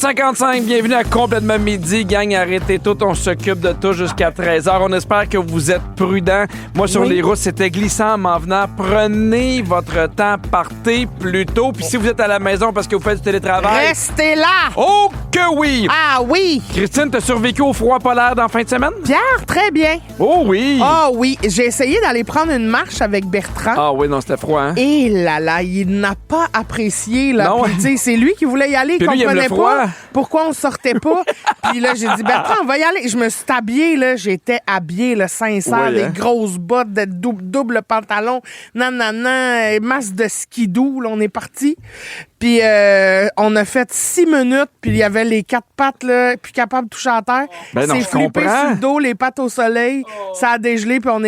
11h55, bienvenue à Complètement Midi. Gang, arrêtez tout, on s'occupe de tout jusqu'à 13h. On espère que vous êtes prudents. Moi, sur les routes, c'était glissant en m'en venant. Prenez votre temps, partez plus tôt. Puis si vous êtes à la maison parce que vous faites du télétravail... Restez là! Oh que oui! Ah oui! Christine, t'as survécu au froid polaire dans la fin de semaine? Pierre, très bien. Oh oui! Ah oui, j'ai essayé d'aller prendre une marche avec Bertrand. Ah oui, non, c'était froid, hein? Et là, il n'a pas apprécié. Là. Non. Puis, tu sais, c'est lui qui voulait y aller. Il Puis lui, il aime comprenait le froid. pas pourquoi on sortait pas. Puis là, j'ai dit, Bertrand, on va y aller. Je me suis habillée, là. J'étais habillée, là, sincère, Oui, des hein? grosses bottes, de double pantalon, nanana, masse de skidoo. Là, on est parti. Puis on a fait 6 minutes, puis il y avait les 4 pattes, là, puis capable de toucher à terre. Ben non, c'est je flippé comprends. sur le dos, les pattes au soleil. Ça a dégelé, puis on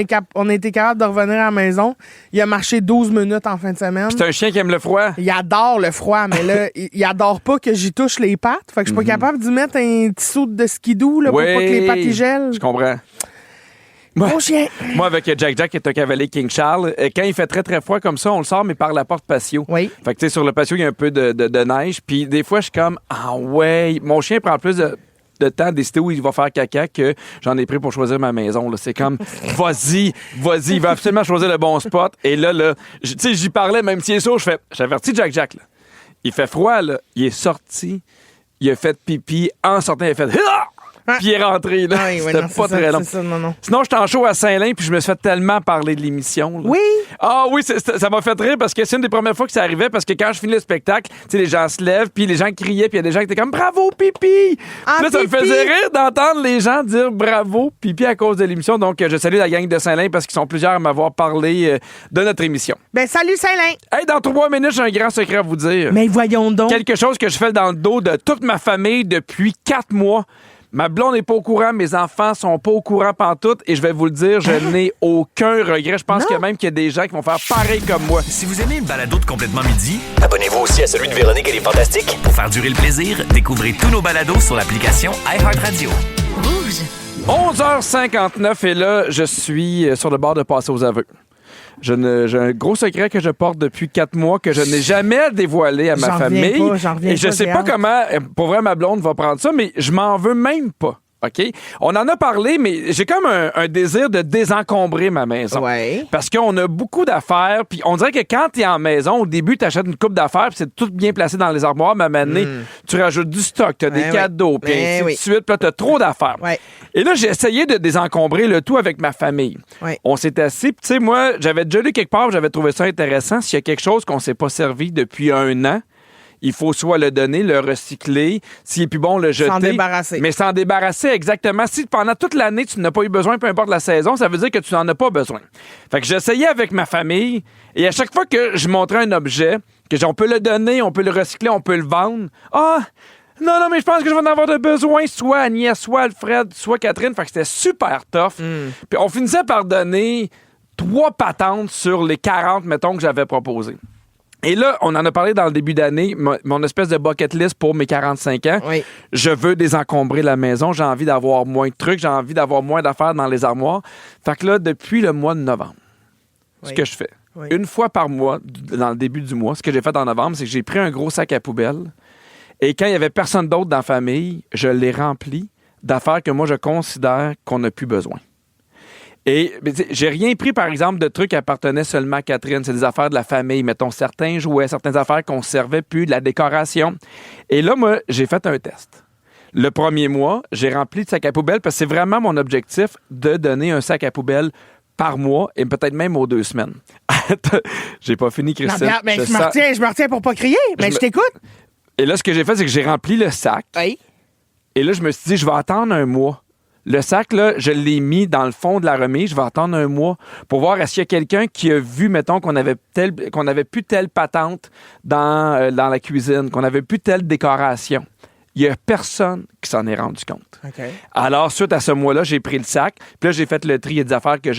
a été capable de revenir à la maison. Il a marché 12 minutes en fin de semaine. C'est un chien qui aime le froid. Il adore le froid, mais là, il adore pas que j'y touche les pattes. Fait que je suis pas capable d'y mettre un petit saut de skidoo là, pour pas que les pattes y gèlent. Je comprends. Bon chien. Moi, avec Jack, qui est un cavalier King Charles, quand il fait très, très froid comme ça, on le sort, mais par la porte patio. Oui. Fait que, tu sais, sur le patio, il y a un peu de neige. Puis des fois, je suis comme, ah ouais, mon chien prend plus de temps à décider où il va faire caca que j'en ai pris pour choisir ma maison. Là. C'est comme, vas-y, il va absolument choisir le bon spot. Et là, tu sais, j'y parlais, même s'il est sourd, j'avertis Jack, là. Il fait froid, là. Il est sorti, il a fait pipi. En sortant, il a fait... Puis il est rentré, là. Oui, C'était non, pas très long. C'est ça, non. Sinon, j'étais en show à Saint-Lin, puis je me suis fait tellement parler de l'émission. Là. Oui. Ah oui, ça m'a fait rire parce que c'est une des premières fois que ça arrivait, parce que quand je finis le spectacle, tu sais, les gens se lèvent, puis les gens criaient, puis il y a des gens qui étaient comme « Bravo, Pipi! » Ah, Puis là, ça me Pipi! faisait rire d'entendre les gens dire « Bravo, Pipi » à cause de l'émission. Donc, je salue la gang de Saint-Lin parce qu'ils sont plusieurs à m'avoir parlé de notre émission. Ben, salut Saint-Lin. Hey, dans 3 minutes, j'ai un grand secret à vous dire. Mais voyons donc. Quelque chose que je fais dans le dos de toute ma famille depuis 4 mois. Ma blonde n'est pas au courant, mes enfants sont pas au courant pantoute, et je vais vous le dire, je n'ai aucun regret. Je pense que même qu'il y a des gens qui vont faire pareil comme moi. Si vous aimez le balado de Complètement Midi, abonnez-vous aussi à celui de Véronique et les Fantastiques. Pour faire durer le plaisir, découvrez tous nos balados sur l'application iHeartRadio. 11h59, et là, je suis sur le bord de passer aux aveux. J'ai un gros secret que je porte depuis 4 mois que je n'ai jamais dévoilé à ma famille. J'en reviens Et je pas, sais j'ai pas hâte. comment, pour vrai, ma blonde va prendre ça, mais je m'en veux même pas. OK? On en a parlé, mais j'ai comme un désir de désencombrer ma maison. Ouais. Parce qu'on a beaucoup d'affaires, puis on dirait que quand t'es en maison, au début, t'achètes une coupe d'affaires, puis c'est tout bien placé dans les armoires, mais à un moment donné, tu rajoutes du stock, t'as des cadeaux, puis ainsi de suite, puis là, t'as trop d'affaires. Ouais. Et là, j'ai essayé de désencombrer le tout avec ma famille. Ouais. On s'est assis, puis tu sais, moi, j'avais déjà lu quelque part, j'avais trouvé ça intéressant. S'il y a quelque chose qu'on s'est pas servi depuis 1 an, il faut soit le donner, le recycler, s'il est plus bon, le jeter. S'en débarrasser. Mais s'en débarrasser, exactement. Si pendant toute l'année, tu n'as pas eu besoin, peu importe la saison, ça veut dire que tu n'en as pas besoin. Fait que j'essayais avec ma famille, et à chaque fois que je montrais un objet, que on peut le donner, on peut le recycler, on peut le vendre, non, mais je pense que je vais en avoir de besoin, soit Agnès, soit Alfred, soit Catherine. Fait que c'était super tough. Puis on finissait par donner 3 patentes sur les 40, mettons, que j'avais proposées. Et là, on en a parlé dans le début d'année, mon espèce de bucket list pour mes 45 ans. Oui. Je veux désencombrer la maison, j'ai envie d'avoir moins de trucs, j'ai envie d'avoir moins d'affaires dans les armoires. Fait que là, depuis le mois de novembre, ce que je fais, une fois par mois, dans le début du mois, ce que j'ai fait en novembre, c'est que j'ai pris un gros sac à poubelle, et quand il y avait personne d'autre dans la famille, je l'ai rempli d'affaires que moi, je considère qu'on n'a plus besoin. Et j'ai rien pris, par exemple, de trucs qui appartenaient seulement à Catherine. C'est des affaires de la famille. Mettons, certains jouets, certaines affaires qu'on servait plus, de la décoration. Et là, moi, j'ai fait un test. Le premier mois, j'ai rempli de sacs à poubelle parce que c'est vraiment mon objectif de donner un sac à poubelle par mois et peut-être même aux 2 semaines. J'ai pas fini, Christine. Non, mais je me retiens pour pas crier. Mais je t'écoute. Et là, ce que j'ai fait, c'est que j'ai rempli le sac. Oui. Et là, je me suis dit, je vais attendre 1 mois. Le sac, là, je l'ai mis dans le fond de la remise. Je vais attendre 1 mois pour voir est-ce qu'il y a quelqu'un qui a vu, mettons, qu'on avait plus telle patente dans la cuisine, qu'on avait plus telle décoration. Il n'y a personne qui s'en est rendu compte. OK. Alors, suite à ce mois-là, j'ai pris le sac. Puis là, j'ai fait le tri. Il y a des affaires qui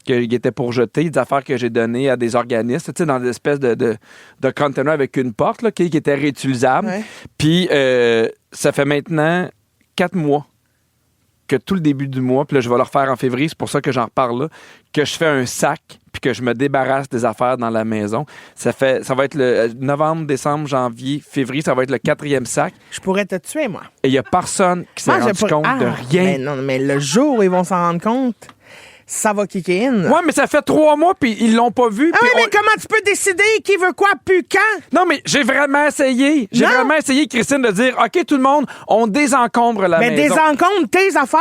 étaient pour jeter, des affaires que j'ai données à des organismes, tu sais, dans des espèces de container avec une porte là, qui était réutilisable. Ouais. Puis, ça fait maintenant 4 mois que tout le début du mois, puis là, je vais le refaire en février, c'est pour ça que j'en reparle là, que je fais un sac, puis que je me débarrasse des affaires dans la maison. Ça va être le novembre, décembre, janvier, février, ça va être le 4e sac. Je pourrais te tuer, moi. Et il n'y a personne qui s'est rendu compte de rien. Mais non, mais le jour où ils vont s'en rendre compte, ça va kicker in. Ouais, mais ça fait 3 mois, puis ils l'ont pas vu. Ah oui, mais comment tu peux décider qui veut quoi, puis quand? Non, mais j'ai vraiment essayé. J'ai vraiment essayé, Christine, de dire, OK, tout le monde, on désencombre la maison. Mais désencombre tes affaires.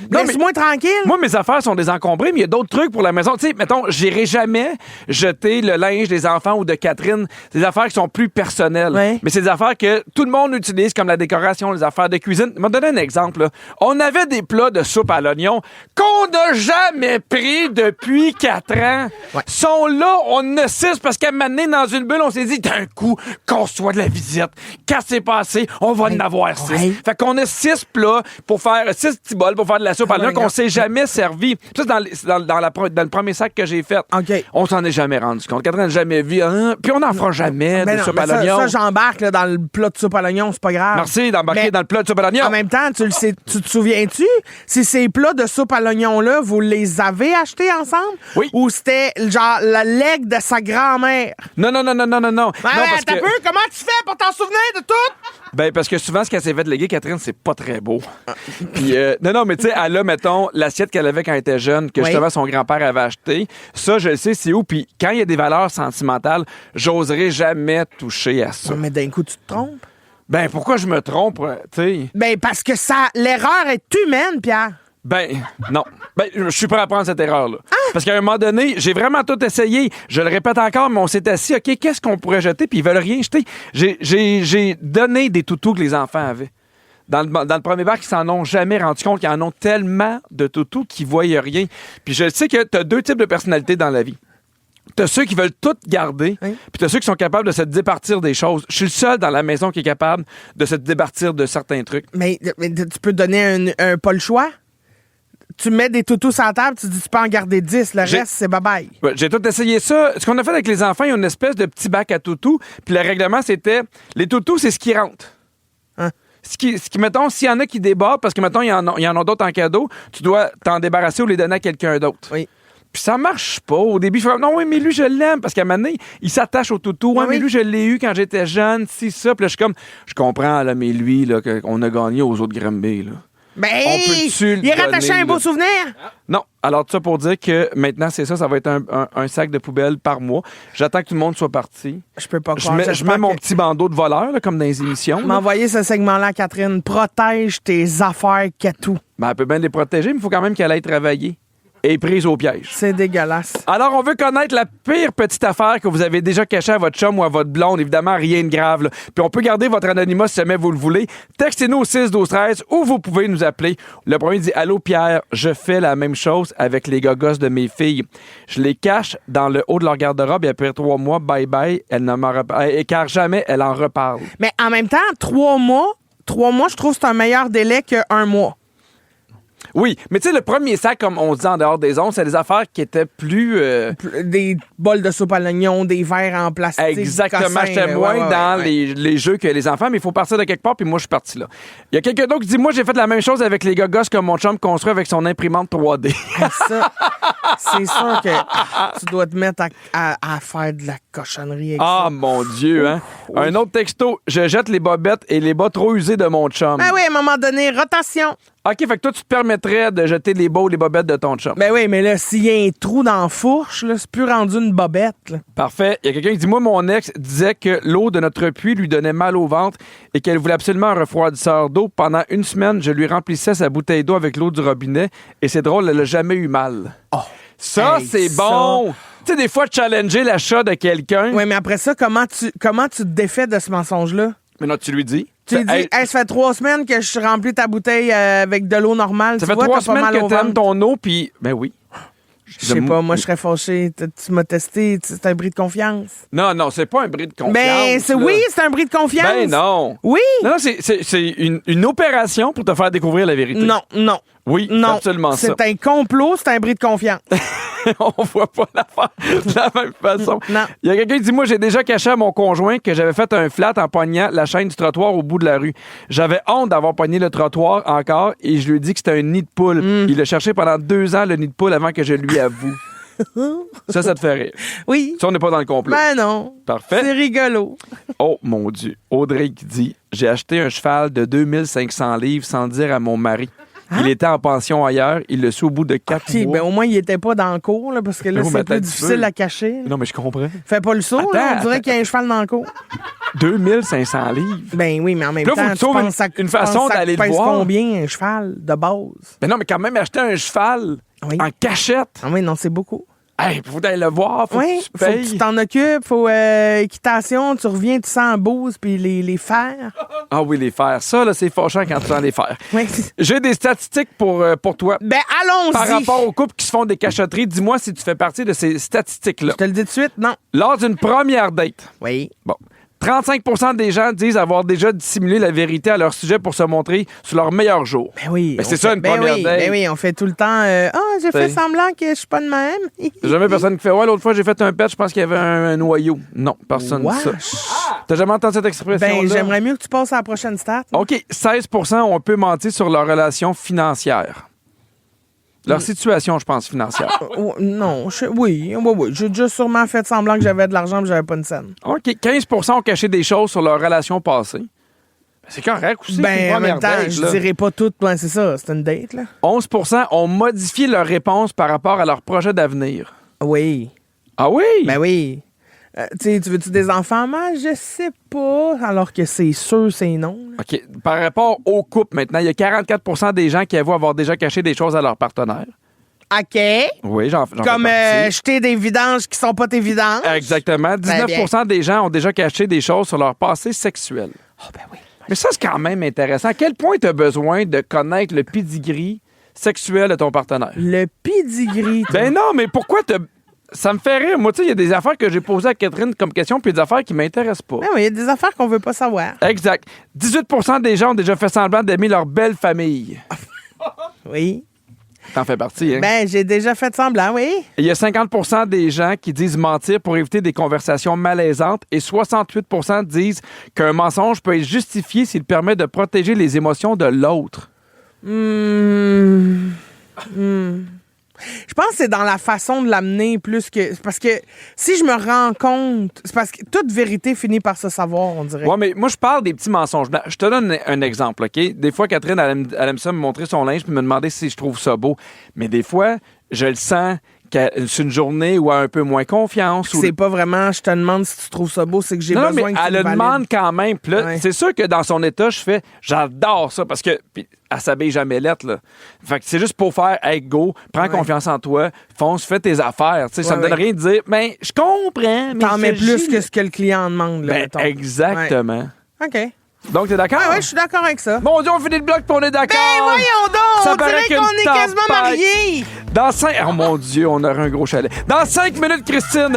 Laisse-moi tranquille. Moi, mes affaires sont désencombrées, mais il y a d'autres trucs pour la maison. Tu sais, mettons, j'irai jamais jeter le linge des enfants ou de Catherine. C'est des affaires qui sont plus personnelles. Ouais. Mais c'est des affaires que tout le monde utilise, comme la décoration, les affaires de cuisine. Je vais te donner un exemple. Là. On avait des plats de soupe à l'oignon qu'on n'a jamais pris depuis 4 ans. Ouais. Sont là, on en a 6 parce qu'à un moment donné, dans une bulle, on s'est dit d'un coup qu'on soit de la visite. Quand c'est passé, on va en avoir 6. Ouais. Fait qu'on a 6 plats pour faire 6 petits bols pour faire de la soupe à l'oignon qu'on s'est jamais servi. Ça, c'est dans le premier sac que j'ai fait. OK. On s'en est jamais rendu compte. Catherine n'a jamais vu. Hein? Puis on n'en fera jamais de soupe à l'oignon. Ça, j'embarque là, dans le plat de soupe à l'oignon, c'est pas grave. Merci d'embarquer dans le plat de soupe à l'oignon. En même temps, tu te souviens-tu si ces plats de soupe à l'oignon-là, vous les avez achetés ensemble? Oui. Ou c'était genre la legs de sa grand-mère? Non. Ouais, non, parce t'as que... peu, comment tu fais pour t'en souvenir de tout? Ben, parce que souvent, ce qu'elle s'est fait léguer, Catherine, c'est pas très beau. Puis, non, mais tu sais, elle a, mettons, l'assiette qu'elle avait quand elle était jeune, que justement son grand-père avait acheté. Ça, je le sais, c'est où. Puis, quand il y a des valeurs sentimentales, j'oserais jamais toucher à ça. Mais d'un coup, tu te trompes? Ben, pourquoi je me trompe, tu sais? Ben, parce que l'erreur est humaine, Pierre. Ben, non. Ben, je suis prêt à prendre cette erreur-là. Parce qu'à un moment donné, j'ai vraiment tout essayé. Je le répète encore, mais on s'est assis, OK, qu'est-ce qu'on pourrait jeter? Puis ils veulent rien jeter. J'ai donné des toutous que les enfants avaient. Dans le premier bac, ils s'en ont jamais rendu compte qu'ils en ont tellement de toutous qu'ils voient rien. Puis je sais que tu as 2 types de personnalités dans la vie. T'as ceux qui veulent tout garder, puis t'as ceux qui sont capables de se départir des choses. Je suis le seul dans la maison qui est capable de se départir de certains trucs. Mais tu peux donner un pas le choix? Tu mets des toutous sur la table, tu dis tu peux en garder 10, le reste, c'est bye-bye. Ouais, j'ai tout essayé ça. Ce qu'on a fait avec les enfants, il y a une espèce de petit bac à toutous, puis le règlement, c'était, les toutous, c'est ce qui rentre. Hein? Ce qui, mettons, s'il y en a qui débordent, parce que, mettons, il y en a d'autres en cadeau, tu dois t'en débarrasser ou les donner à quelqu'un d'autre. Oui. Puis ça marche pas. Au début, je fais non, oui, mais lui, je l'aime. Parce qu'à un moment donné, il s'attache au toutou. Ouais, mais lui, je l'ai eu quand j'étais jeune, si ça. Puis là, je suis comme, je comprends, là, mais lui, là, qu'on a gagné aux autres Granby, là. Ben, il est rattaché à un beau souvenir? Non. Alors, tout ça pour dire que maintenant, c'est ça va être un sac de poubelle par mois. J'attends que tout le monde soit parti. Je peux pas croire. Je mets mon petit bandeau de voleur, là, comme dans les émissions. M'envoyer ce segment-là, Catherine. Protège tes affaires, Catou. Ben, elle peut bien les protéger, mais il faut quand même qu'elle aille travailler. Et prise au piège. C'est dégueulasse. Alors, on veut connaître la pire petite affaire que vous avez déjà cachée à votre chum ou à votre blonde. Évidemment, rien de grave. Là. Puis on peut garder votre anonymat si jamais vous le voulez. Textez-nous au 6-12-13 ou vous pouvez nous appeler. Le premier dit « Allô, Pierre, je fais la même chose avec les gogos de mes filles. Je les cache dans le haut de leur garde-robe et après 3 mois, bye-bye, elles ne m'en reparlent. Car jamais elles en reparlent. » Mais en même temps, 3 mois, je trouve que c'est un meilleur délai que 1 mois. Oui, mais tu sais, le premier sac, comme on dit en dehors des ondes, c'est des affaires qui étaient plus... Des bols de soupe à l'oignon, des verres en plastique. Exactement, j'étais moins dans les jeux que les enfants, mais il faut partir de quelque part, puis moi, je suis parti là. Il y a quelqu'un d'autre qui dit, moi, j'ai fait la même chose avec les gogos que mon chum construit avec son imprimante 3D. Ça, c'est sûr que tu dois te mettre à faire de la cochonnerie avec ça. Ah, mon Dieu, hein? Oui. Un autre texto, je jette les bobettes et les bas trop usés de mon chum. Ben oui, à un moment donné, rotation. OK, fait que toi, tu te permettrais de jeter les bas ou les bobettes de ton chum. Ben oui, mais là, s'il y a un trou dans la fourche, là, c'est plus rendu une bobette. Là. Parfait. Il y a quelqu'un qui dit, moi, mon ex disait que l'eau de notre puits lui donnait mal au ventre et qu'elle voulait absolument un refroidisseur d'eau. Pendant 1 semaine, je lui remplissais sa bouteille d'eau avec l'eau du robinet et c'est drôle, elle n'a jamais eu mal. Oh. Ça, hey, c'est bon! Tu sais, des fois, challenger l'achat de quelqu'un. Oui, mais après ça, comment tu te défais de ce mensonge-là? Mais non, tu lui dis. Tu lui dis, hey, ça fait 3 semaines que je remplis ta bouteille avec de l'eau normale. Ça fait 3 semaines que t'aimes ton eau, puis ben oui. Je sais pas, moi, je serais fâché. Tu m'as testé, c'est un bris de confiance. Non, c'est pas un bris de confiance. Ben, oui, c'est un bris de confiance. Ben non. Oui. Non, c'est une opération pour te faire découvrir la vérité. Non. Oui, non, c'est absolument ça. C'est un complot, c'est un bris de confiance. On voit pas l'affaire de la même façon. Non. Il y a quelqu'un qui dit, moi, j'ai déjà caché à mon conjoint que j'avais fait un flat en poignant la chaîne du trottoir au bout de la rue. J'avais honte d'avoir pogné le trottoir encore et je lui ai dit que c'était un nid de poule. Il a cherché pendant 2 ans le nid de poule avant que je lui avoue. Ça te fait rire. Oui. Ça, on n'est pas dans le complot. Ben non. Parfait. C'est rigolo. Oh, mon Dieu. Audrey qui dit, j'ai acheté un cheval de 2500 livres sans dire à mon mari. Il était en pension ailleurs. Il le su au bout de 4 mois. Ben, au moins, il était pas dans le cours, là, parce que là, c'est plus difficile à cacher. Là. Non, mais je comprends. Fais pas le saut, là, on dirait qu'il y a un cheval dans le cours. 2500 livres. Ben oui, mais en même Là, temps, faut que tu trouves une façon d'aller le voir. Combien un cheval de base? Mais non, mais quand même, acheter un cheval en cachette. Ah oui, non, c'est beaucoup. Hey, faut aller le voir, faut que tu payes. Faut que tu t'en occupes, faut équitation, tu reviens, tu sens en bouse, puis les fers. Ah oui, les fers. Ça, là, c'est fâchant quand tu sens les fers. Oui. J'ai des statistiques pour toi. Ben, allons-y. Par rapport aux couples qui se font des cachotteries, dis-moi si tu fais partie de ces statistiques-là. Je te le dis tout de suite, non. Lors d'une première date. Oui. Bon. 35% des gens disent avoir déjà dissimulé la vérité à leur sujet pour se montrer sur leur meilleur jour. Ben oui. Ben c'est ça, une première date. Ben oui, on fait tout le temps. J'ai fait semblant que je suis pas de même. Jamais personne qui fait l'autre fois, j'ai fait un pet, je pense qu'il y avait un noyau. Non, personne ne dit ça. T'as jamais entendu cette expression-là? Ben, j'aimerais mieux que tu passes à la prochaine stat. OK. 16% ont peu menti sur leur relation financière. Leur situation, je pense, financière. Non, oui. J'ai déjà sûrement fait semblant que j'avais de l'argent mais j'avais pas une scène. OK. 15% ont caché des choses sur leur relation passée. C'est correct aussi. Ben, en même temps, je dirais pas tout. Ben, c'est ça, c'est une date, là. 11% ont modifié leur réponse par rapport à leur projet d'avenir. Oui. Ah oui? Ben oui. Tu veux-tu des enfants? Moi, je sais pas. Alors que c'est sûr, c'est non. Là. OK. Par rapport au couple, maintenant, il y a 44% des gens qui avouent avoir déjà caché des choses à leur partenaire. OK. Oui, j'en Comme jeter des vidanges qui sont pas tes vidanges. Exactement. 19% des gens ont déjà caché des choses sur leur passé sexuel. Oh, ben oui. Mais ça, c'est quand même intéressant. À quel point tu as besoin de connaître le pedigree sexuel de ton partenaire? Le pedigree. Ben non, mais pourquoi ça me fait rire. Moi, tu sais, il y a des affaires que j'ai posées à Catherine comme question, puis des affaires qui m'intéressent pas. Ben oui, il y a des affaires qu'on veut pas savoir. Exact. 18% des gens ont déjà fait semblant d'aimer leur belle famille. Oui. T'en fais partie, hein? Ben, j'ai déjà fait semblant, oui. Il y a 50% des gens qui disent mentir pour éviter des conversations malaisantes et 68% disent qu'un mensonge peut être justifié s'il permet de protéger les émotions de l'autre. Je pense que c'est dans la façon de l'amener plus que... Parce que si je me rends compte... C'est parce que toute vérité finit par se savoir, on dirait. Ouais, mais moi, je parle des petits mensonges. Je te donne un exemple, OK? Des fois, Catherine, elle aime ça me montrer son linge puis me demander si je trouve ça beau. Mais des fois, je le sens que c'est une journée où elle a un peu moins confiance. C'est pas vraiment, je te demande si tu trouves ça beau, c'est que j'ai besoin mais que tu elle le demande quand même. Puis là, c'est sûr que dans son état, je fais, j'adore ça parce que... Elle s'habille jamais lettre, là. Fait que c'est juste pour faire, hey, go, prends confiance en toi, fonce, fais tes affaires. Ça me donne rien de dire, mais je comprends. Mais t'en mets plus que ce que le client demande, là. Ben, exactement. OK. Donc, t'es d'accord? Ah ouais, je suis d'accord avec ça. Mon Dieu, on finit le bloc puis on est d'accord. Ben voyons donc! Ça on dirait qu'on est quasiment mariés! Dans 5... Oh mon Dieu, on aurait un gros chalet. Dans 5 minutes, Christine!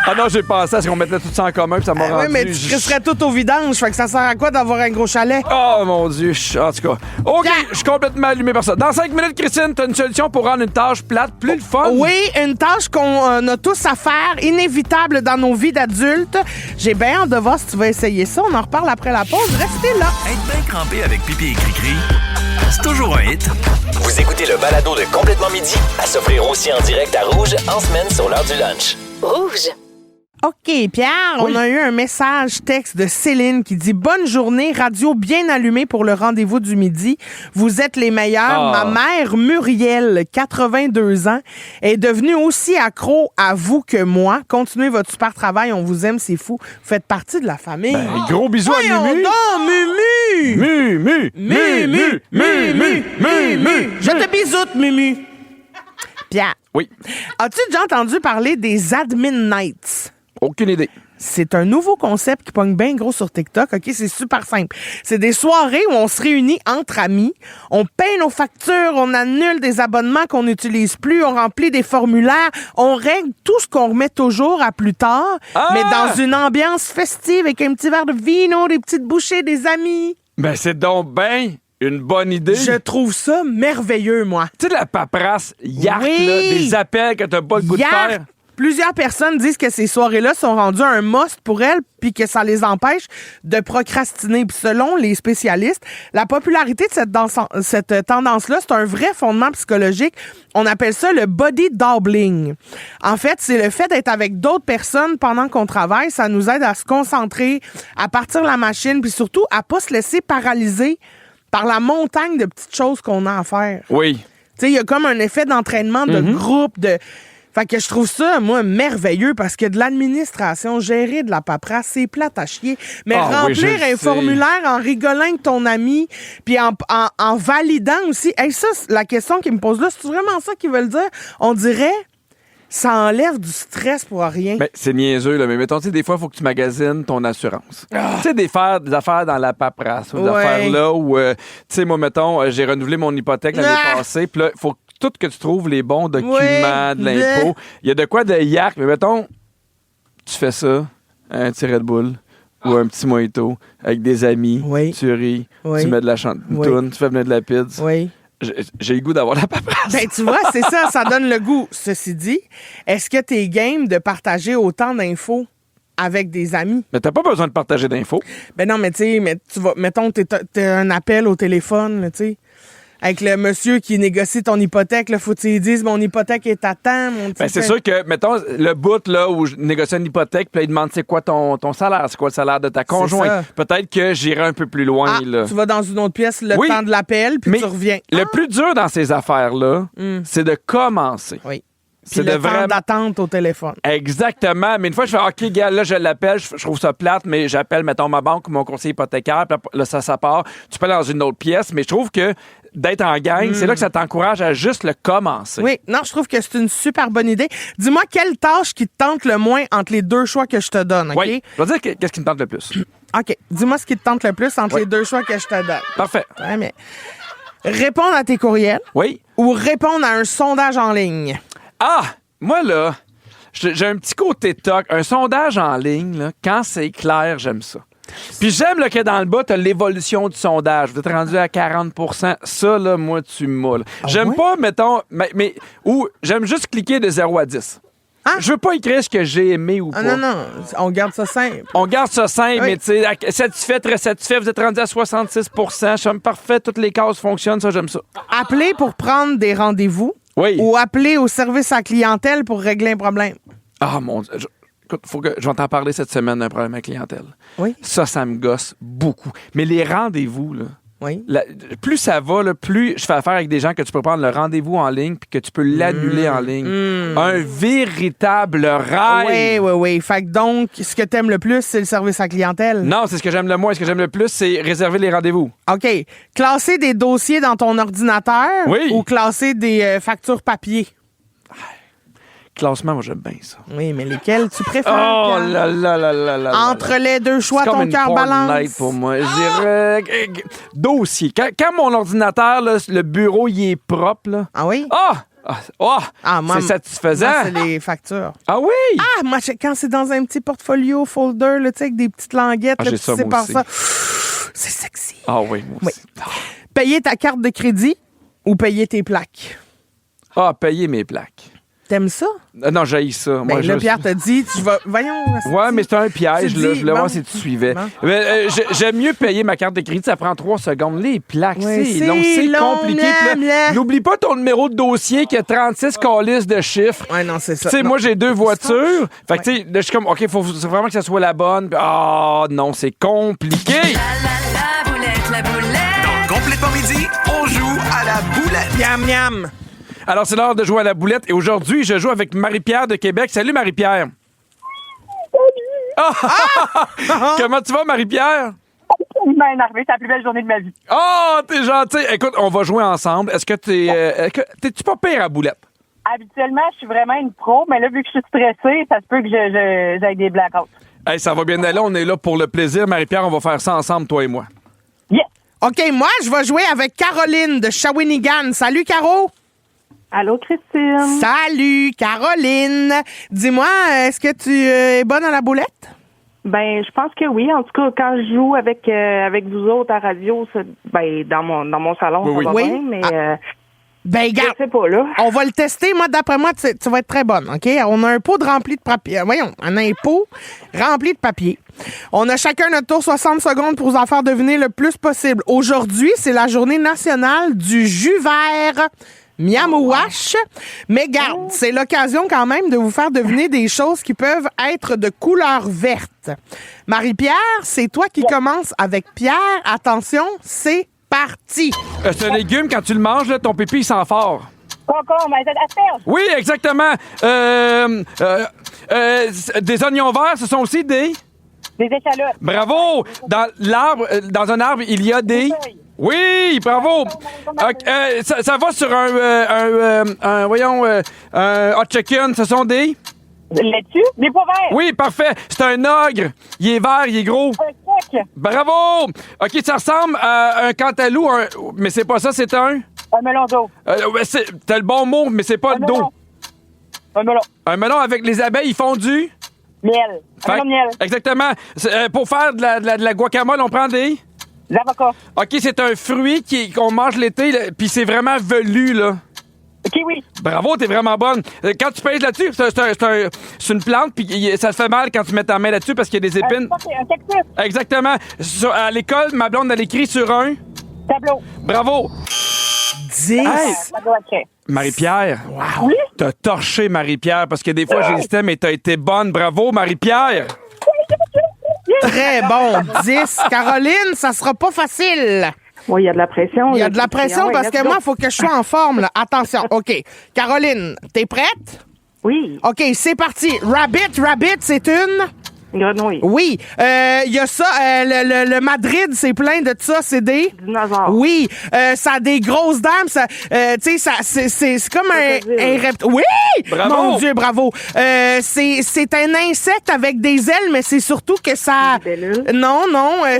Ah non, j'ai pensé à ce qu'on mettait tout ça en commun puis ça m'a rendu... Oui, mais tu crisserais tout au vidange, fait que ça sert à quoi d'avoir un gros chalet? Oh mon Dieu, en tout cas. OK, je suis complètement allumé par ça. Dans 5 minutes, Christine, t'as une solution pour rendre une tâche plate plus le fun? Oui, une tâche qu'on a tous à faire, inévitable dans nos vies d'adultes. J'ai bien hâte de voir si tu vas essayer ça. On en reparle après la pause. Restez là. Être bien crampé avec Pipi et Cricri, c'est toujours un hit. Vous écoutez le balado de Complètement Midi à s'offrir aussi en direct à Rouge en semaine sur l'heure du lunch. Rouge. OK, Pierre, Oui. on a eu un message texte de Céline qui dit « Bonne journée, radio bien allumée pour le rendez-vous du midi. Vous êtes les meilleurs. Ah. Ma mère, Muriel, 82 ans, est devenue aussi accro à vous que moi. Continuez votre super travail. On vous aime, c'est fou. Vous faites partie de la famille. Ben, gros bisous à Voyons Mumu. donc, Mumu! Mumu! Je te bisoute, Mumu. Pierre, Oui, as-tu déjà entendu parler des Admin Nights? aucune idée. C'est un nouveau concept qui pogne bien gros sur TikTok. OK, c'est super simple. C'est des soirées où on se réunit entre amis, on paye nos factures, on annule des abonnements qu'on n'utilise plus, on remplit des formulaires, on règle tout ce qu'on remet toujours à plus tard, mais dans une ambiance festive avec un petit verre de vino, des petites bouchées, des amis. Ben, c'est donc ben Une bonne idée. Je trouve ça merveilleux, moi. Tu sais, de la paperasse, yark, Oui. là, des appels que t'as pas le goût de Yark. faire. Plusieurs personnes disent que ces soirées-là sont rendues un must pour elles puis que ça les empêche de procrastiner. Puis selon les spécialistes, la popularité de cette tendance-là, c'est un vrai fondement psychologique. On appelle ça le body doubling. En fait, c'est le fait d'être avec d'autres personnes pendant qu'on travaille. Ça nous aide à se concentrer, à partir la machine puis surtout à pas se laisser paralyser par la montagne de petites choses qu'on a à faire. Oui. Tu sais, il y a comme un effet d'entraînement de groupe, Fait que je trouve ça, moi, merveilleux parce que de l'administration, gérer de la paperasse, c'est plate à chier. Mais remplir un formulaire en rigolant avec ton ami, puis en validant aussi. Hey, ça, la question qu'ils me posent là, c'est vraiment ça qu'ils veulent dire? On dirait, ça enlève du stress pour rien. Ben, c'est niaiseux, là. Mais mettons, tu sais, des fois, il faut que tu magasines ton assurance. Tu sais, des affaires dans la paperasse, ou des affaires là où, tu sais, moi, mettons, j'ai renouvelé mon hypothèque l'année passée, puis là, il faut tout que tu trouves les bons documents de l'impôt. Il y a de quoi de yark, mais mettons, tu fais ça, un petit Red Bull ou un petit mojito avec des amis, tu ris, tu mets de la toune, tu fais venir de la pizza. Oui. J'ai le goût d'avoir la paperasse. Ben, tu vois, c'est ça donne le goût. Ceci dit, est-ce que t'es game de partager autant d'infos avec des amis? Mais t'as pas besoin de partager d'infos. Ben non, mais tu sais, mettons, t'as un appel au téléphone, tu sais. Avec le monsieur qui négocie ton hypothèque, là, faut que tu lui dises mon hypothèque est à temps. Ben, c'est sûr que, mettons, le bout là, où je négocie une hypothèque, puis là, il demande c'est quoi ton salaire, c'est quoi le salaire de ta conjointe. Peut-être que j'irai un peu plus loin. Là. Tu vas dans une autre pièce le temps de l'appel, puis tu reviens. Le plus dur dans ces affaires-là, c'est de commencer. Oui. Puis le temps d'attente au téléphone. Exactement. Mais une fois, je fais OK, gars, là, je l'appelle, je trouve ça plate, mais j'appelle, mettons, ma banque ou mon conseiller hypothécaire, puis là, ça part. Tu peux aller dans une autre pièce, mais je trouve que d'être en gang, c'est là que ça t'encourage à juste le commencer. Oui, non, je trouve que c'est une super bonne idée. Dis-moi, quelle tâche qui te tente le moins entre les deux choix que je te donne, OK? Oui, je vais dire qu'est-ce qui me tente le plus. OK, dis-moi ce qui te tente le plus entre les deux choix que je te donne. Parfait. Ouais, mais répondre à tes courriels ou répondre à un sondage en ligne. Ah! Moi, là, j'ai un petit côté toc. Un sondage en ligne, là, quand c'est clair, j'aime ça. Puis j'aime là, que dans le bas, tu as l'évolution du sondage. Vous êtes rendu à 40 %. Ça, là, moi, tu me moules. J'aime pas, mettons, mais ou j'aime juste cliquer de 0 à 10. Hein? Je veux pas écrire ce que j'ai aimé ou pas. Non, on garde ça simple. On garde ça simple, mais tu sais, satisfait, très satisfait, vous êtes rendu à 66 %. Je suis parfait, toutes les cases fonctionnent, ça, j'aime ça. Appeler pour prendre des rendez-vous. Oui. Ou appeler au service à la clientèle pour régler un problème. Ah, mon Dieu. Écoute, je vais t'en parler cette semaine d'un problème à la clientèle. Oui. Ça me gosse beaucoup. Mais les rendez-vous, là. Oui. Plus ça va, là, plus je fais affaire avec des gens que tu peux prendre le rendez-vous en ligne puis que tu peux l'annuler en ligne. Un véritable rêve. Oui. Fait que donc, ce que t'aimes le plus, c'est le service à la clientèle? Non, c'est ce que j'aime le moins. Ce que j'aime le plus, c'est réserver les rendez-vous. OK. Classer des dossiers dans ton ordinateur ou classer des factures papier? Classement, moi, j'aime bien ça. Oui, mais lesquels tu préfères? Oh là là là là là. Entre les deux choix, ton cœur balance. C'est pour moi. Je dirais dossier. Quand mon ordinateur, là, le bureau, il est propre, là. Ah oui? C'est satisfaisant. Moi, c'est les factures. Ah oui? Ah, moi, quand c'est dans un petit portfolio, folder, là, tu sais, avec des petites languettes, là, j'ai ça, moi aussi. ça. C'est sexy. Ah oui, moi aussi. Payer ta carte de crédit ou payer tes plaques? Ah, payer mes plaques. T'aimes ça? Non, j'haïs ça. Ben, là, Pierre t'a dit, tu vas... Voyons. Ouais, mais c'est un piège, là. Je voulais voir si tu suivais. J'aime mieux payer ma carte de crédit, ça prend 3 secondes. Les plaques, c'est long, c'est compliqué. N'oublie pas ton numéro de dossier qui a 36 calices de chiffres. Ouais, non, c'est ça. Tu sais, moi, j'ai 2 voitures. Fait que, tu sais, je suis comme, OK, faut vraiment que ça soit la bonne. Ah, non, c'est compliqué. La boulette. Dans Complètement Midi, on joue à la boulette. Miam, miam. Alors, c'est l'heure de jouer à la boulette. Et aujourd'hui, je joue avec Marie-Pierre de Québec. Salut, Marie-Pierre. Salut. Comment tu vas, Marie-Pierre? Ben, énervé, c'est la plus belle journée de ma vie. Oh, t'es gentil. Écoute, on va jouer ensemble. Est-ce que t'es-tu pas pire à boulette? Habituellement, je suis vraiment une pro, mais là, vu que je suis stressée, ça se peut que j'aille des blackouts. Hey, ça va bien aller. On est là pour le plaisir. Marie-Pierre, on va faire ça ensemble, toi et moi. Yes! OK, moi, je vais jouer avec Caroline de Shawinigan. Salut, Caro! Allô, Christine. Salut, Caroline. Dis-moi, est-ce que tu es bonne à la boulette? Ben, je pense que oui. En tout cas, quand je joue avec vous autres à radio, dans mon salon, oui, ça va bien, mais Ben, garde. je sais pas, là. On va le tester. Moi, d'après moi, tu vas être très bonne, OK? On a un pot rempli de papier. Voyons, on a un pot rempli de papier. On a chacun notre tour 60 secondes pour vous en faire deviner le plus possible. Aujourd'hui, c'est la journée nationale du jus vert. Miamouache. Mais garde, c'est l'occasion quand même de vous faire deviner des choses qui peuvent être de couleur verte. Marie-Pierre, c'est toi qui commence avec Pierre. Attention, c'est parti. C'est un légume, quand tu le manges, là, ton pipi, il sent fort. Concombre, asperge, Oui, exactement. Des oignons verts, ce sont aussi des... des échalotes. Bravo! Dans un arbre, il y a des... Oui, bravo! Ça va sur un hot chicken, ce sont des... Laitue, des pois verts. Oui, parfait. C'est un ogre. Il est vert, il est gros. Un sec, Bravo! OK, ça ressemble à un cantalou, mais c'est pas ça, c'est un... un melon d'eau. T'as le bon mot, mais c'est pas le dos. Un melon. Un melon avec les abeilles, ils font du... Miel. Un melon de miel. Exactement. Pour faire de la guacamole, on prend des... L'avocat. OK, c'est un fruit qu'on mange l'été, là, puis c'est vraiment velu, là. Kiwi. Bravo, t'es vraiment bonne. Quand tu pèses là-dessus, c'est une plante, puis ça te fait mal quand tu mets ta main là-dessus parce qu'il y a des épines. Un cactus. Exactement. À l'école, ma blonde, elle écrit sur un... Tableau. Bravo. 10. Hey, OK. Marie-Pierre. Wow. Oui? T'as torché Marie-Pierre parce que des fois, j'hésitais, mais t'as été bonne. Bravo, Marie-Pierre. Très bon. 10. Caroline, ça sera pas facile. Oui, il y a de la pression. Il y a de la pression Oui, parce let's que go. moi, il faut que je sois en forme. Là. Attention. OK. Caroline, t'es prête? Oui, OK, c'est parti. Rabbit, c'est une... grenouille. Oui. Il y a ça. Le Madrid, c'est plein de ça. C'est des... Dinosaure. Oui. Ça a des grosses dames. Ça, tu sais, c'est comme un reptile. Oui! Bravo! Mon Dieu, bravo. C'est un insecte avec des ailes, mais c'est surtout que ça... Des libellules. Non,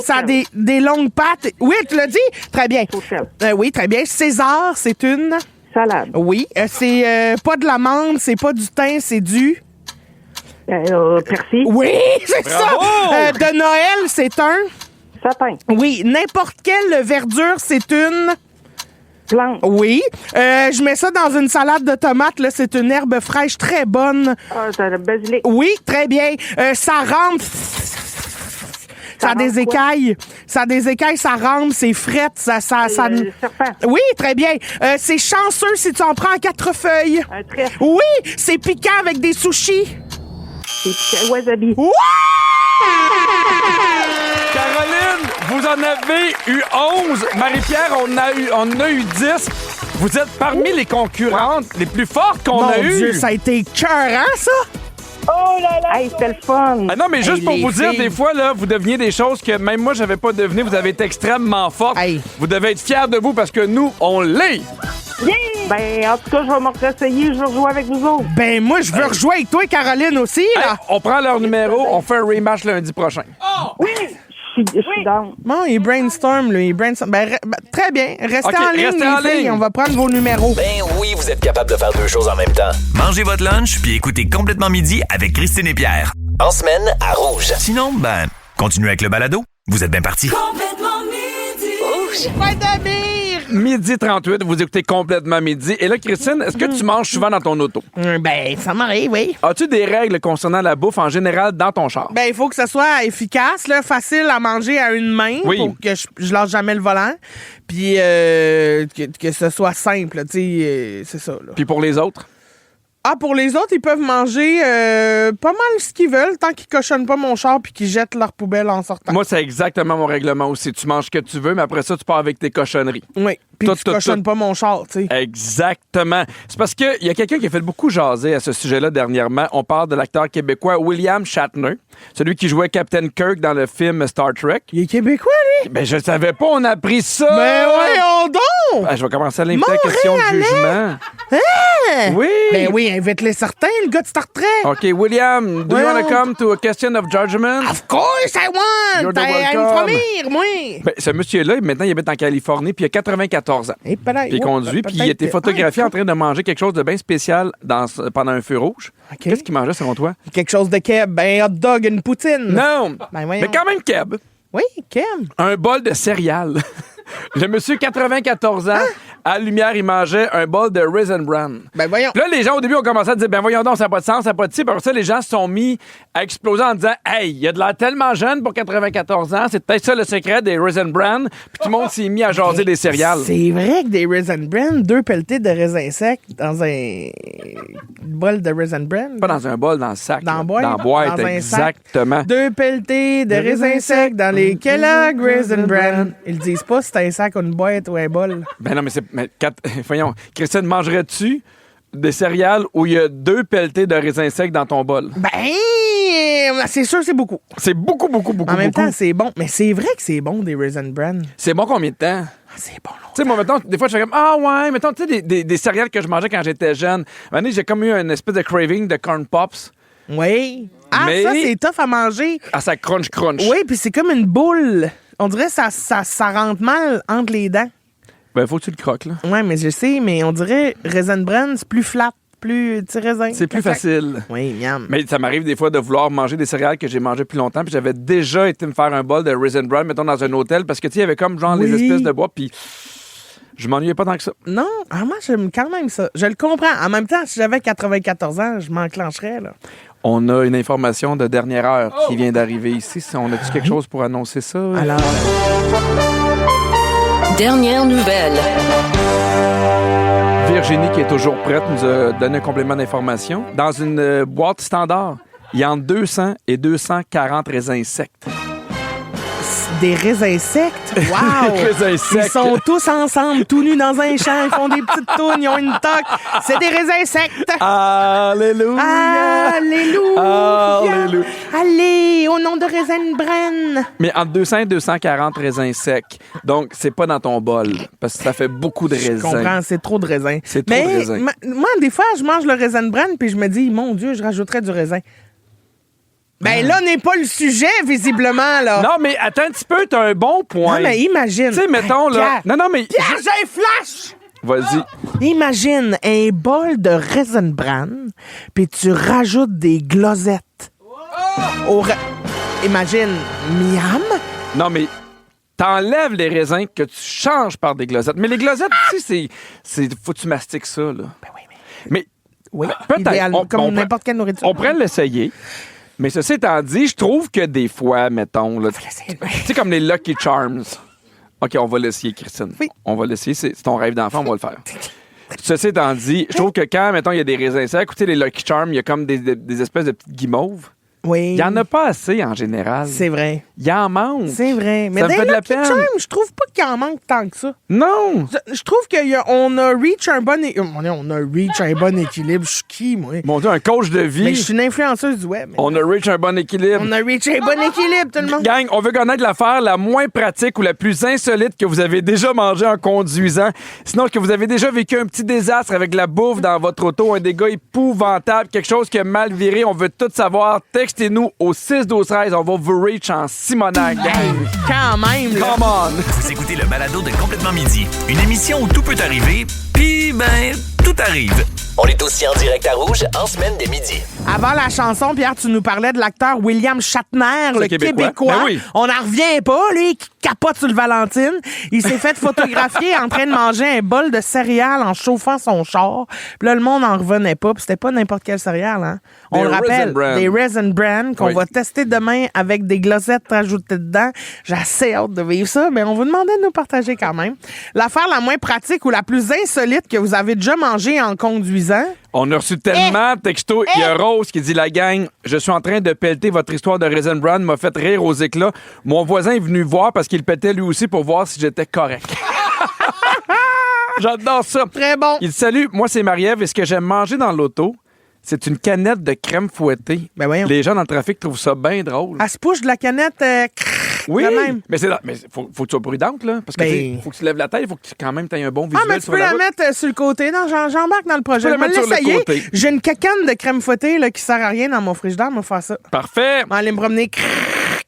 ça a des longues pattes. Oui, tu l'as dit? Très bien. Sauterelle. Oui, très bien. César, c'est une... Salade. Oui. C'est pas de l'amande, c'est pas du thym, c'est du... Persil. Oui, c'est ça! Bravo! De Noël, c'est un... Sapin. Oui. N'importe quelle verdure, c'est une... Plante. Oui. Je mets ça dans une salade de tomates. Là, c'est une herbe fraîche très bonne. T'as le basilic. Oui, très bien. Ça rampe. Ça a des rampe quoi? écailles. Ça a des écailles, ça rampe, c'est frette. Ça... Le serpent. Oui, très bien. C'est chanceux si tu en prends 4 feuilles. Un trèfle. Oui, c'est piquant avec des sushis. C'est wasabi. Oui! Caroline, vous en avez eu 11. Marie-Pierre, on en a eu 10. Vous êtes parmi les concurrentes les plus fortes qu'on Mon a Dieu, eues. ça a été écœurant, ça! Oh là là! Hey, c'était le fun! Ah non, mais juste Hey, pour les vous dire, filles. des fois, là, vous deveniez des choses que même moi, j'avais pas deviné. Vous avez été extrêmement fortes. Hey. Vous devez être fiers de vous parce que nous, on l'est. Ben, en tout cas, je vais me réessayer, je vais rejouer avec vous autres. Ben, moi, je veux rejouer avec toi et Caroline aussi, Hey, là. on prend leur numéro, on fait un rematch lundi prochain. Je suis down. Bon, il brainstorm, lui. Il brainstorm. Très bien. Restez OK, en ligne, restez les en filles. ligne. On va prendre vos numéros. Ben oui, vous êtes capable de faire deux choses en même temps. Mangez votre lunch puis écoutez Complètement Midi avec Christine et Pierre. En semaine, à Rouge. Sinon, ben, continuez avec le balado. Vous êtes bien partis. Pas de mire! Midi 38, vous écoutez Complètement Midi. Et là, Christine, est-ce que tu manges souvent dans ton auto? Ben, ça m'arrive, oui. As-tu des règles concernant la bouffe en général dans ton char? Ben, il faut que ça soit efficace, là, facile à manger à une main Oui. pour que je lâche jamais le volant. Puis que ce soit simple, tu sais, c'est ça, là. Puis pour les autres? Ah, pour les autres, ils peuvent manger pas mal ce qu'ils veulent tant qu'ils cochonnent pas mon char puis qu'ils jettent leur poubelle en sortant. Moi, c'est exactement mon règlement aussi. Tu manges ce que tu veux, mais après ça, tu pars avec tes cochonneries. Oui, puis Tout, tu tout, cochonnes tout. pas mon char, tu sais. Exactement. C'est parce qu'il y a quelqu'un qui a fait beaucoup jaser à ce sujet-là dernièrement. On parle de l'acteur québécois William Shatner, celui qui jouait Captain Kirk dans le film Star Trek. Il est québécois, lui? Ben, je le savais pas, on a appris ça! Ben voyons donc! Ah, je vais commencer à l'inviter à Montréalais! question de jugement. Hein? Oui! Ben oui, invite-les certains, le gars de Star Trek. OK, William, do you want to come to a question of judgment? Of course I want! You're the À me welcome. fournir, moi! Ben, ce monsieur-là, maintenant, il habite en Californie, puis il a 94 ans. Et Puis il conduit, puis il était photographié en train de manger quelque chose de bien spécial pendant un feu rouge. OK. Qu'est-ce qu'il mangeait, selon toi? Quelque chose de keb, ben hot dog, une poutine. Non! Ben voyons. Mais quand même, Keb, Oui, keb. un bol de céréales. Le monsieur, 94 ans, à la lumière, il mangeait un bol de Raisin Bran. Ben voyons. Puis là, les gens, au début, ont commencé à dire, ben voyons donc, ça n'a pas de sens, ça n'a pas de ci. Puis après ça, les gens se sont mis à exploser en disant, hey, il a de l'air tellement jeune pour 94 ans, c'est peut-être ça le secret des Raisin Bran. Puis tout le monde s'est mis à jaser des céréales. C'est vrai que des Raisin Bran, 2 pelletés de raisins secs dans un bol de Raisin Bran. Pas dans un bol, dans le sac. Dans là. la boîte. Dans la boîte, Dans un sac. exactement. 2 pelletés de raisins secs dans les Kellogg Raisin Bran. Ils disent pas si c'est un sac ou une boîte ou un bol. Ben non, mais c'est. Voyons, Christine, mangerais-tu des céréales où il y a 2 pelletés de raisins secs dans ton bol? Ben, c'est sûr, c'est beaucoup. C'est beaucoup. En même temps, c'est bon. Mais c'est vrai que c'est bon, des Raisin Bran. C'est bon combien de temps? Ah, c'est bon, là. Tu sais, moi, mettons, des fois, je fais comme, ah ouais, mettons, tu sais, des céréales que je mangeais quand j'étais jeune. Un moment donné, j'ai comme eu une espèce de craving de corn pops. Oui. Ah, Mais- ça, c'est tough à manger. Ah, ça crunch. Oui, puis c'est comme une boule. On dirait que ça rentre mal entre les dents. Ben, faut que tu le croques, là. Ouais, mais je sais, mais on dirait Raisin Bran, c'est plus flat, plus petit raisin. C'est plus facile. Oui, miam. Mais ça m'arrive des fois de vouloir manger des céréales que j'ai mangées plus longtemps. Puis j'avais déjà été me faire un bol de Raisin Bran, mettons, dans un hôtel, parce que, tu sais, il y avait comme, genre, les Oui. espèces de bois, puis je m'ennuyais pas tant que ça. Non, moi, j'aime quand même ça. Je le comprends. En même temps, si j'avais 94 ans, je m'enclencherais, là. On a une information de dernière heure qui vient d'arriver ici. On a-tu quelque chose pour annoncer ça? Alors, Dernière nouvelle. Virginie, qui est toujours prête, nous a donné un complément d'information. Dans une boîte standard, il y a entre 200 et 240 raisins secs. des raisins secs. Wow! Des raisins secs. Ils sont tous ensemble, tout nus dans un champ. Ils font des petites tounes, ils ont une toque. C'est des raisins secs. Alléluia! Alléluia! Alléluia! Allez, au nom de Raisin Bran. Mais entre 200 et 240 raisins secs. Donc, c'est pas dans ton bol. Parce que ça fait beaucoup de raisins. Je comprends, c'est trop de raisins. C'est trop de raisins. Moi, des fois, je mange le Raisin Bran puis je me dis, mon Dieu, je rajouterais du raisin. Ben là, n'est pas le sujet, visiblement, là. Non, mais attends un petit peu, t'as un bon point. Non, mais imagine. Tu sais, mettons, là... Pierre, Non, mais... Pierre, j'ai un flash! Vas-y. Imagine un bol de Raisin Bran, puis tu rajoutes des glosettes. Imagine, miam. Non, mais t'enlèves les raisins que tu changes par des glosettes. Mais les glosettes, tu sais, faut que tu mastiques ça, là. Ben oui, Mais oui, peut-être. idéalement, comme n'importe quelle nourriture. On pourrait l'essayer. Mais ceci étant dit, je trouve que des fois, mettons, là, tu sais, comme les Lucky Charms. OK, on va l'essayer, Christine. Oui. On va l'essayer. C'est ton rêve d'enfant, on va le faire. Ceci étant dit, je trouve que quand, mettons, il y a des raisins secs, écoutez, les Lucky Charms, il y a comme des espèces de petites guimauves. Oui. Il n'y en a pas assez en général. C'est vrai. Il en manque. C'est vrai. Mais Ça me dans fait de la Lucky peine. Charms, je trouve pas qu'il en manque tant que ça. Non! Je trouve qu'on a reach un bon équilibre. Je suis qui, moi? Mon Dieu, un coach de vie. Mais je suis une influenceuse du web. On a reach un bon équilibre. On a reach un bon équilibre, tout le monde. Gang, on veut connaître l'affaire la moins pratique ou la plus insolite que vous avez déjà mangé en conduisant. Sinon, que vous avez déjà vécu un petit désastre avec de la bouffe dans votre auto, un dégât épouvantable, quelque chose qui a mal viré. On veut tout savoir. Textez-nous au 6-12-13. On va vous reach en Simonac, gang. Quand même, là. Come on! Vous écoutez le balado de Complètement Midi. Une émission où tout peut arriver, puis ben, tout arrive. On est aussi en direct à Rouge en semaine dès midi. Avant la chanson, Pierre, tu nous parlais de l'acteur William Shatner, le Québécois. Ben oui. On n'en revient pas, lui, qui capote sur le Valentine. Il s'est fait photographier en train de manger un bol de céréales en chauffant son char. Puis là, le monde n'en revenait pas. Puis c'était pas n'importe quelle céréale, hein. On Des le rappelle, Raisin Bran. des Raisin Bran qu'on Oui. va tester demain avec des glosettes rajoutées dedans. J'ai assez hâte de vivre ça, mais on vous demandait de nous partager quand même. L'affaire la moins pratique ou la plus insolite que vous avez déjà mangée en conduisant. On a reçu tellement de textos. Il y a Rose qui dit, la gang, je suis en train de pelleter votre histoire de Raisin Bran, m'a fait rire aux éclats. Mon voisin est venu voir parce qu'il pétait lui aussi pour voir si j'étais correct. J'adore ça. Très bon. Il dit, salut, moi c'est Marie-Ève et ce que j'aime manger dans l'auto, c'est une canette de crème fouettée. Ben voyons. Les gens dans le trafic trouvent ça bien drôle. Elle se pousse de la canette. Oui, de même. mais faut que tu sois prudente, là. Parce que faut que tu lèves la tête, il faut que quand même tu aies un bon visuel. Ah, mais tu peux la mettre sur le côté. Non, j'embarque dans le projet. Je vais l'essayer. J'ai une cacane de crème fouettée là, qui sert à rien dans mon frigidaire. Moi, faire ça. Parfait. Je vais aller me promener.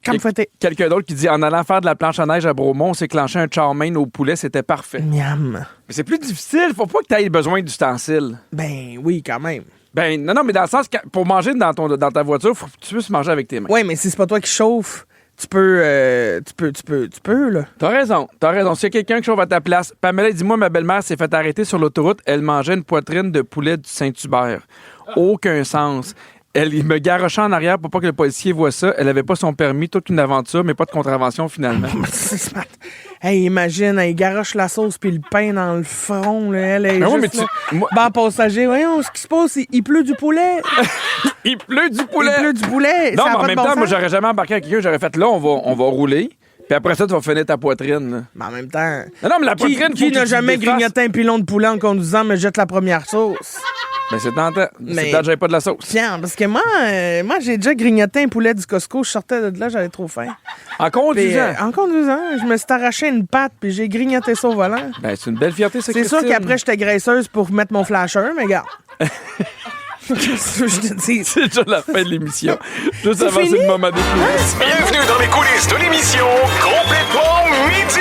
Crème fouettée. Quelqu'un d'autre qui dit en allant faire de la planche à neige à Bromont, on s'est clenché un chow mein au poulet, c'était parfait. Miam. Mais c'est plus difficile. Faut pas que tu aies besoin d'ustensiles. Ben oui, quand même. Ben non, mais dans le sens que pour manger dans ta voiture, faut que tu puisses manger avec tes mains. Oui, mais si c'est pas toi qui chauffe, tu peux, là. T'as raison. S'il y a quelqu'un qui chauffe à ta place, Pamela, dis-moi, ma belle-mère s'est fait arrêter sur l'autoroute. Elle mangeait une poitrine de poulet du Saint-Hubert. Aucun sens. Il me garochait en arrière pour pas que le policier voit ça. Elle avait pas son permis, toute une aventure, mais pas de contravention finalement. Hey, imagine, elle garoche la sauce puis le pain dans le front. Là. Elle est juste là. Passager, voyons, ce qui se passe, il pleut du poulet. Il pleut du poulet. Non, mais en même temps, moi, j'aurais jamais embarqué avec quelqu'un. J'aurais fait là, on va rouler. Puis après ça, tu vas finir ta poitrine. Là. Mais en même temps... Non, mais la poitrine... Qui n'a jamais grignoté un pilon de poulet en conduisant, mais jette la première sauce? Ben, c'est tentant. C'est peut-être que j'avais pas de la sauce. Tiens, parce que moi j'ai déjà grignoté un poulet du Costco. Je sortais de là, j'avais trop faim. En conduisant? En conduisant. Je me suis arraché une patte, puis j'ai grignoté ça au volant. Ben, c'est une belle fierté, ça, C'est sûr qu'après, j'étais graisseuse pour mettre mon flasher, mais regarde. Je te dis. C'est déjà la fin de l'émission. Juste avant, c'est le moment de coulisses. Bienvenue dans les coulisses de l'émission Complètement Midi.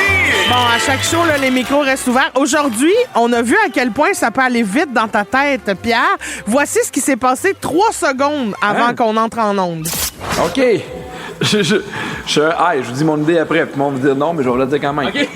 Bon, à chaque show, là, les micros restent ouverts. Aujourd'hui, on a vu à quel point ça peut aller vite dans ta tête, Pierre. Voici ce qui s'est passé 3 secondes avant qu'on entre en onde. OK. Je vous dis mon idée après. Puis on va dire non, mais je vais vous le dire quand même. OK.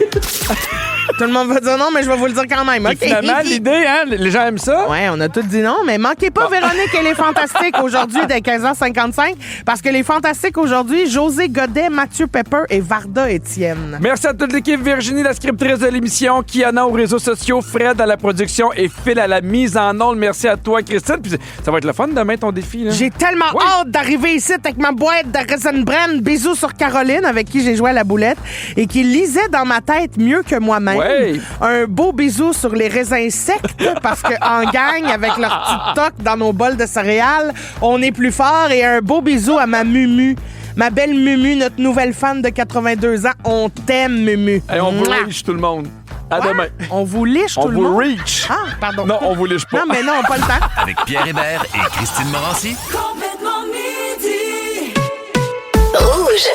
Tout le monde va dire non, mais je vais vous le dire quand même. Okay. Finalement, l'idée, hein, les gens aiment ça. Ouais, on a tous dit non, mais manquez pas Véronique et les Fantastiques aujourd'hui dès 15h55, parce que les Fantastiques aujourd'hui, José Godet, Mathieu Pepper et Varda Étienne. Merci à toute l'équipe. Virginie, la scriptrice de l'émission, Kiana aux réseaux sociaux, Fred à la production et Phil à la mise en onde. Merci à toi, Christine. Puis ça va être le fun demain, ton défi. Là. J'ai tellement hâte d'arriver ici avec ma boîte de Raisin Bran. Bisous sur Caroline, avec qui j'ai joué à la boulette et qui lisait dans ma tête mieux que moi-même. Ouais. Un beau bisou sur les raisins secs, parce qu'en gang, avec leur petit toc dans nos bols de céréales, on est plus fort. Et un beau bisou à ma Mumu. Ma belle Mumu, notre nouvelle fan de 82 ans. On t'aime, Mumu. Et on vous reach tout le monde. À demain. On vous liche tout le monde? On vous reach. Ah, pardon. Non, on vous liche pas. Non, mais non, pas le temps. Avec Pierre Hébert et Christine Morancy. Complètement midi. Rouge.